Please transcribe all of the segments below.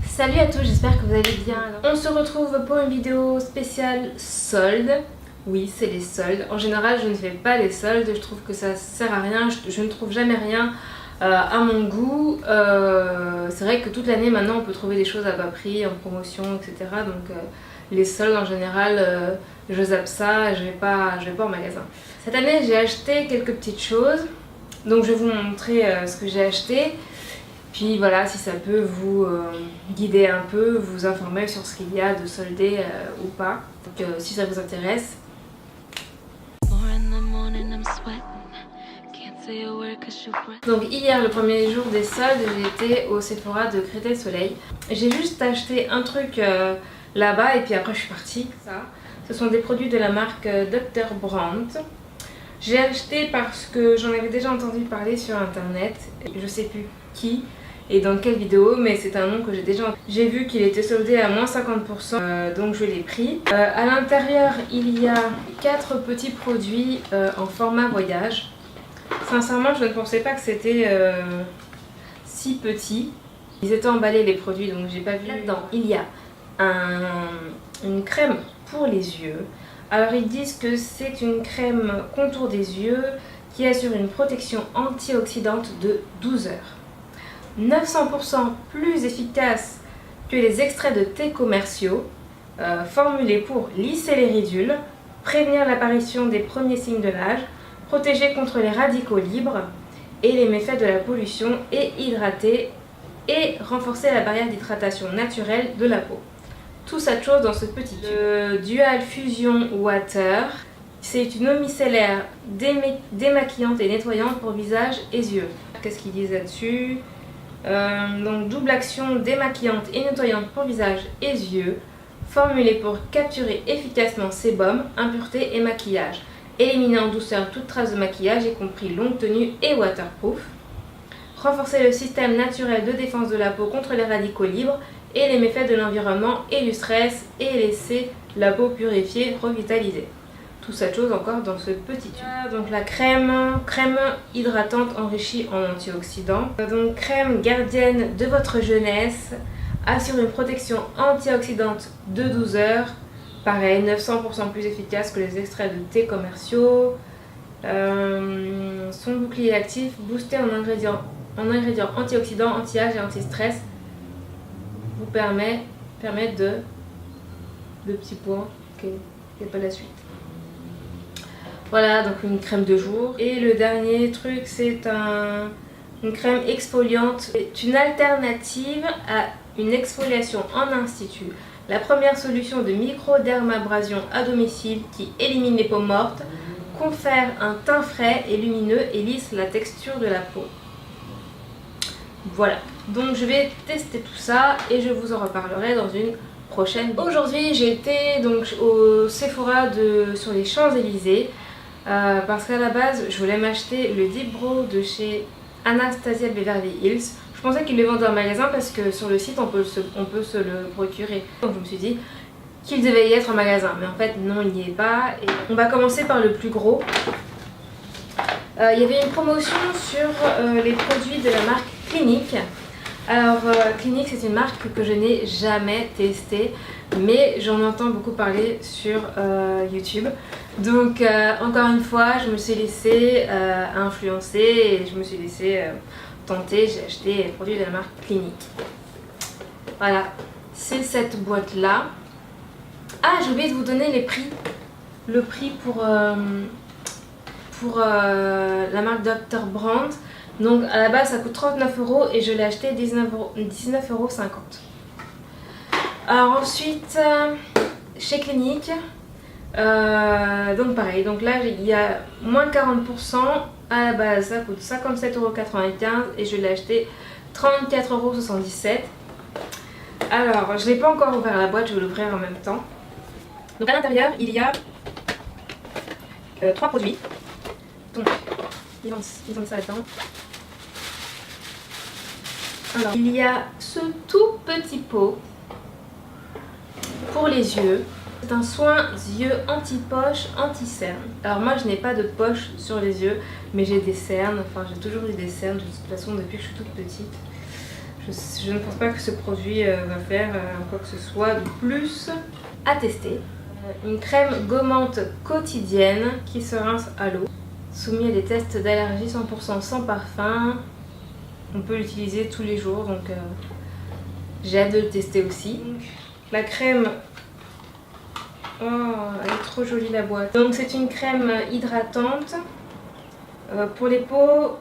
Salut à tous, j'espère que vous allez bien. On se retrouve pour une vidéo spéciale solde. Oui, c'est les soldes. En général, je ne fais pas les soldes, je trouve que ça sert à rien, je ne trouve jamais rien à mon goût. C'est vrai que toute l'année maintenant on peut trouver des choses à bas prix, en promotion, etc. Donc les soldes en général, je zappe ça, je vais pas en magasin. Cette année j'ai acheté quelques petites choses, donc je vais vous montrer ce que j'ai acheté. Puis voilà, si ça peut vous guider un peu, vous informer sur ce qu'il y a de soldé ou pas. Donc si ça vous intéresse. Donc hier, le premier jour des soldes, j'ai été au Sephora de Créteil-Soleil. J'ai juste acheté un truc là-bas et puis après je suis partie. Ça, ce sont des produits de la marque Dr. Brandt. J'ai acheté parce que j'en avais déjà entendu parler sur internet. Je sais plus qui et dans quelle vidéo, mais c'est un nom que j'ai déjà entendu. J'ai vu qu'il était soldé à moins 50%, donc je l'ai pris. À l'intérieur, il y a 4 petits produits en format voyage. Sincèrement, je ne pensais pas que c'était si petit. Ils étaient emballés les produits, donc j'ai pas vu. Là-dedans, il y a une crème pour les yeux. Alors ils disent que c'est une crème contour des yeux qui assure une protection antioxydante de 12 heures. 900% plus efficace que les extraits de thé commerciaux, formulés pour lisser les ridules, prévenir l'apparition des premiers signes de l'âge, protéger contre les radicaux libres et les méfaits de la pollution et hydrater et renforcer la barrière d'hydratation naturelle de la peau. Tout ça de choses dans ce petit tube. Le Dual Fusion Water, c'est une eau micellaire démaquillante et nettoyante pour visage et yeux. Qu'est-ce qu'ils disent là-dessus? Donc double action démaquillante et nettoyante pour visage et yeux, formulée pour capturer efficacement sébum, impuretés et maquillage, éliminer en douceur toute trace de maquillage, y compris longue tenue et waterproof, renforcer le système naturel de défense de la peau contre les radicaux libres et les méfaits de l'environnement et du stress, et laisser la peau purifiée, revitalisée. Tout ça de choses encore dans ce petit tube. Donc la crème hydratante enrichie en antioxydants. Donc crème gardienne de votre jeunesse, assure une protection antioxydante de 12 heures. Pareil, 900% plus efficace que les extraits de thé commerciaux. Son bouclier actif, boosté en ingrédients antioxydants, anti-âge et anti-stress, vous permet de petits points, ok, et pas la suite. Voilà, donc une crème de jour. Et le dernier truc, c'est une crème exfoliante. C'est une alternative à une exfoliation en institut. La première solution de microdermabrasion à domicile qui élimine les peaux mortes, confère un teint frais et lumineux et lisse la texture de la peau. Voilà, donc je vais tester tout ça et je vous en reparlerai dans une prochaine vidéo. Aujourd'hui, j'ai été donc au Sephora sur les Champs-Élysées. Parce qu'à la base je voulais m'acheter le Deep Brow de chez Anastasia Beverly Hills. Je pensais qu'ils les vendaient en magasin parce que sur le site on peut se le procurer. Donc je me suis dit qu'il devait y être en magasin, mais en fait non, il n'y est pas. Et on va commencer par le plus gros. Il y avait une promotion sur les produits de la marque Clinique. Alors Clinique, c'est une marque que je n'ai jamais testée, mais j'en entends beaucoup parler sur YouTube. Donc encore une fois, je me suis laissée influencer et je me suis laissée tenter. J'ai acheté les produits de la marque Clinique. Voilà, c'est cette boîte là. Ah, j'ai oublié de vous donner les prix. Le prix pour la marque Dr. Brandt. Donc à la base ça coûte 39 € et je l'ai acheté 19,50 €. Alors ensuite chez Clinique, donc pareil, donc là il y a moins 40%. À la base ça coûte 57,95 € et je l'ai acheté 34,77 €. Alors je n'ai pas encore ouvert la boîte, je vais l'ouvrir en même temps. Donc à l'intérieur il y a 3 produits. Donc ils ont ça là-dedans. Alors, il y a ce tout petit pot pour les yeux. C'est un soin yeux anti-poche, anti-cerne. Alors moi je n'ai pas de poche sur les yeux, mais j'ai des cernes, enfin j'ai toujours eu des cernes de toute façon depuis que je suis toute petite. Je ne pense pas que ce produit va faire quoi que ce soit de plus à tester. Une crème gommante quotidienne qui se rince à l'eau. Soumis à des tests d'allergie 100% sans parfum. On peut l'utiliser tous les jours, donc j'ai hâte de le tester aussi. Donc, la crème, oh elle est trop jolie la boîte. Donc c'est une crème hydratante pour les peaux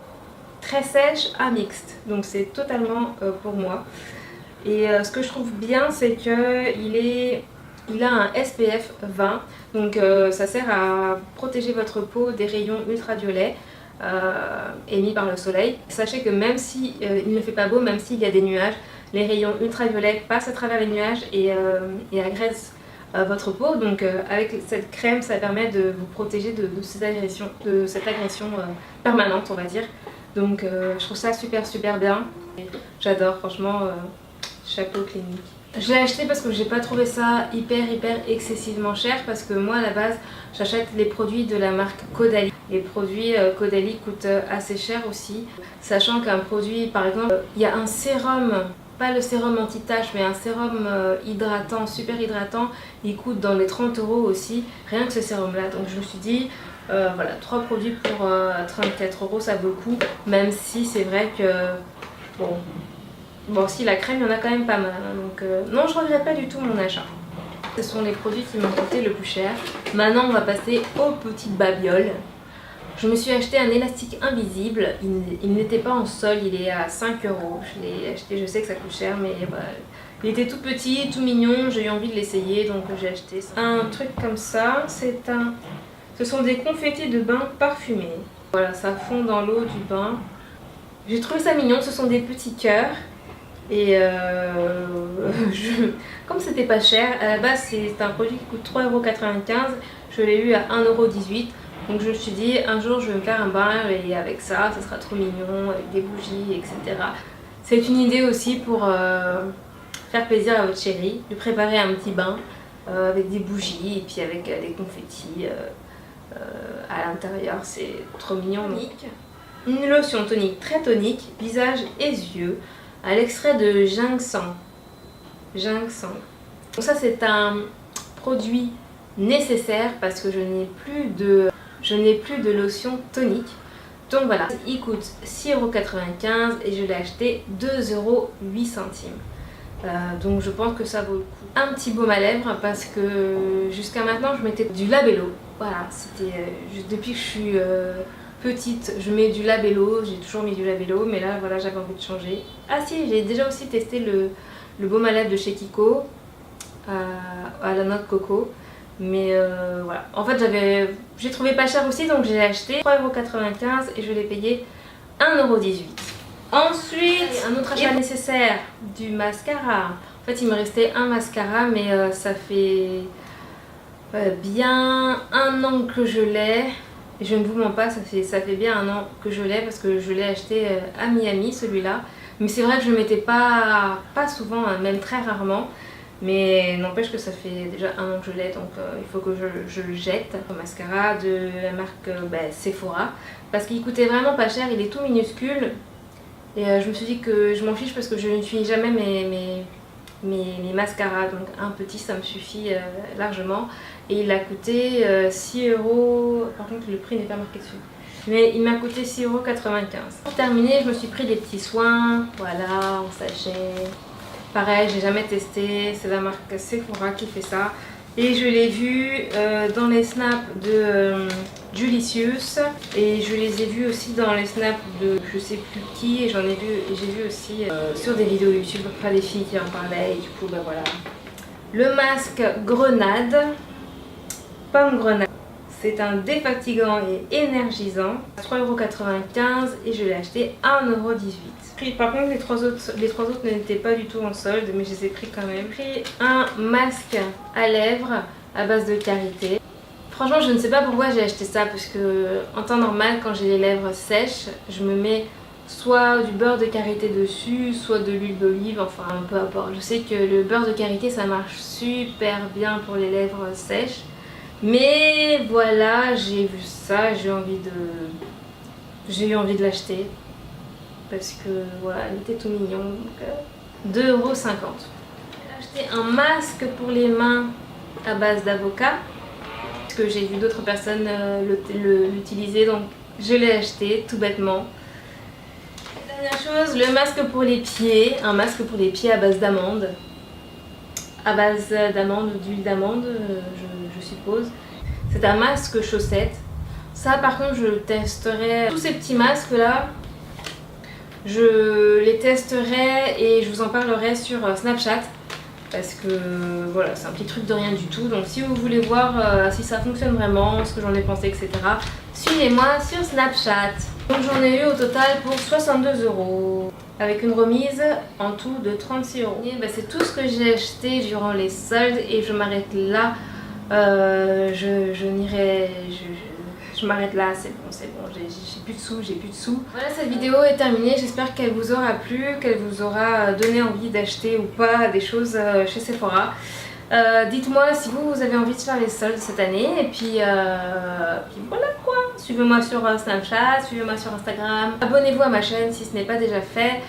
très sèches à mixte. Donc c'est totalement pour moi. Et ce que je trouve bien, c'est qu'il a un SPF 20. Donc ça sert à protéger votre peau des rayons ultraviolets émis par le soleil. Sachez que même si il ne fait pas beau, même s'il y a des nuages, les rayons ultraviolets passent à travers les nuages et agressent votre peau. Donc avec cette crème, ça permet de vous protéger de cette agression permanente, on va dire. Donc je trouve ça super bien. J'adore, franchement, chapeau Clinique. Je l'ai acheté parce que j'ai pas trouvé ça hyper excessivement cher, parce que moi à la base j'achète les produits de la marque Caudalie. Les produits Caudalie coûtent assez cher aussi, sachant qu'un produit, par exemple, il y a un sérum, pas le sérum anti-tache, mais un sérum hydratant, super hydratant, il coûte dans les 30 € aussi, rien que ce sérum là. Donc je me suis dit, voilà, 3 produits pour 34 € ça vaut le coup, même si c'est vrai que, bon si la crème il y en a quand même pas mal, hein, donc non, je regrette pas du tout mon achat. Ce sont les produits qui m'ont coûté le plus cher. Maintenant on va passer aux petites babioles. Je me suis acheté un élastique invisible, il n'était pas en solde, il est à 5 €. Je l'ai acheté, je sais que ça coûte cher, mais voilà. Il était tout petit, tout mignon, j'ai eu envie de l'essayer, donc j'ai acheté ça. Un truc comme ça, ce sont des confettis de bain parfumés. Voilà, ça fond dans l'eau du bain. J'ai trouvé ça mignon, ce sont des petits cœurs. Et comme c'était pas cher, à la base c'est un produit qui coûte 3,95 €, je l'ai eu à 1,18 €. Donc je me suis dit, un jour je vais me faire un bain et avec ça, ça sera trop mignon, avec des bougies, etc. C'est une idée aussi pour faire plaisir à votre chérie, lui préparer un petit bain avec des bougies et puis avec des confettis à l'intérieur, c'est trop mignon. Une lotion tonique très tonique, visage et yeux, à l'extrait de ginseng. Donc ça c'est un produit nécessaire parce que je n'ai plus de lotion tonique. Donc voilà, il coûte 6,95 € et je l'ai acheté 2,08 €. Donc je pense que ça vaut le coup. Un petit baume à lèvres parce que jusqu'à maintenant je mettais du Labello. Voilà, c'était depuis que je suis petite, je mets du Labello, j'ai toujours mis du Labello, mais là voilà, j'avais envie de changer. Ah si, j'ai déjà aussi testé le baume à lèvres de chez Kiko à la noix de coco, mais voilà. En fait j'ai trouvé pas cher aussi, donc j'ai acheté 3,95 € et je l'ai payé 1,18 €. Ensuite, un autre achat nécessaire, du mascara. En fait il me restait un mascara, mais ça fait bien 1 an que je l'ai. Et je ne vous mens pas, ça fait bien 1 an que je l'ai parce que je l'ai acheté à Miami celui-là. Mais c'est vrai que je ne le mettais pas souvent, hein, même très rarement. Mais n'empêche que ça fait déjà 1 an que je l'ai, donc il faut que je le jette. Le mascara de la marque Sephora. Parce qu'il coûtait vraiment pas cher, il est tout minuscule. Et je me suis dit que je m'en fiche parce que je n'utilise jamais mes mascaras. Donc un petit ça me suffit largement. Et il a coûté 6 €, par contre le prix n'est pas marqué dessus. Mais il m'a coûté 6,95 €. Pour terminer, je me suis pris des petits soins, voilà, en sachet. Pareil, j'ai jamais testé, c'est la marque Sephora qui fait ça. Et je l'ai vu dans les snaps de Julicius. Et je les ai vus aussi dans les snaps de je sais plus qui. Et j'ai vu aussi sur des vidéos YouTube, enfin des filles qui en parlaient. Et du coup, voilà. Le masque Grenade. Pomme grenade. C'est un défatigant et énergisant. 3,95 € et je l'ai acheté 1,18 €. Par contre les trois autres n'étaient pas du tout en solde, mais je les ai pris quand même. J'ai pris un masque à lèvres à base de karité. Franchement je ne sais pas pourquoi j'ai acheté ça, parce que en temps normal quand j'ai les lèvres sèches, je me mets soit du beurre de karité dessus, soit de l'huile d'olive, enfin peu importe. Je sais que le beurre de karité ça marche super bien pour les lèvres sèches. Mais voilà, j'ai vu ça, j'ai eu envie de l'acheter. Parce que voilà, il était tout mignon. Donc 2,50 €. J'ai acheté un masque pour les mains à base d'avocat. Parce que j'ai vu d'autres personnes l'utiliser, donc je l'ai acheté tout bêtement. Dernière chose, le masque pour les pieds. Un masque pour les pieds à base d'amande. À base d'amande ou d'huile d'amande, je suppose. C'est un masque chaussette. Ça par contre je testerai. Tous ces petits masques là, je les testerai et je vous en parlerai sur Snapchat. Parce que voilà, c'est un petit truc de rien du tout. Donc si vous voulez voir si ça fonctionne vraiment, ce que j'en ai pensé, etc. Suivez-moi sur Snapchat. Donc j'en ai eu au total pour 62 €. Avec une remise en tout de 36 €. Et ben, c'est tout ce que j'ai acheté durant les soldes et je m'arrête là. Je m'arrête là, c'est bon, j'ai plus de sous. Voilà, cette vidéo est terminée, j'espère qu'elle vous aura plu, qu'elle vous aura donné envie d'acheter ou pas des choses chez Sephora. Dites-moi si vous avez envie de faire les soldes cette année et puis voilà quoi. Suivez-moi sur Snapchat, suivez-moi sur Instagram, abonnez-vous à ma chaîne si ce n'est pas déjà fait.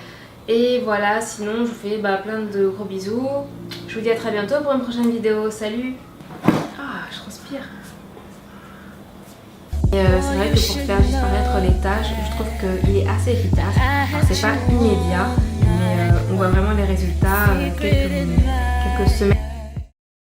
Et voilà, sinon je vous fais plein de gros bisous. Je vous dis à très bientôt pour une prochaine vidéo, salut. Ah, je transpire. C'est vrai que pour faire disparaître les taches, je trouve qu'il est assez efficace. Alors c'est pas immédiat, mais on voit vraiment les résultats quelques semaines.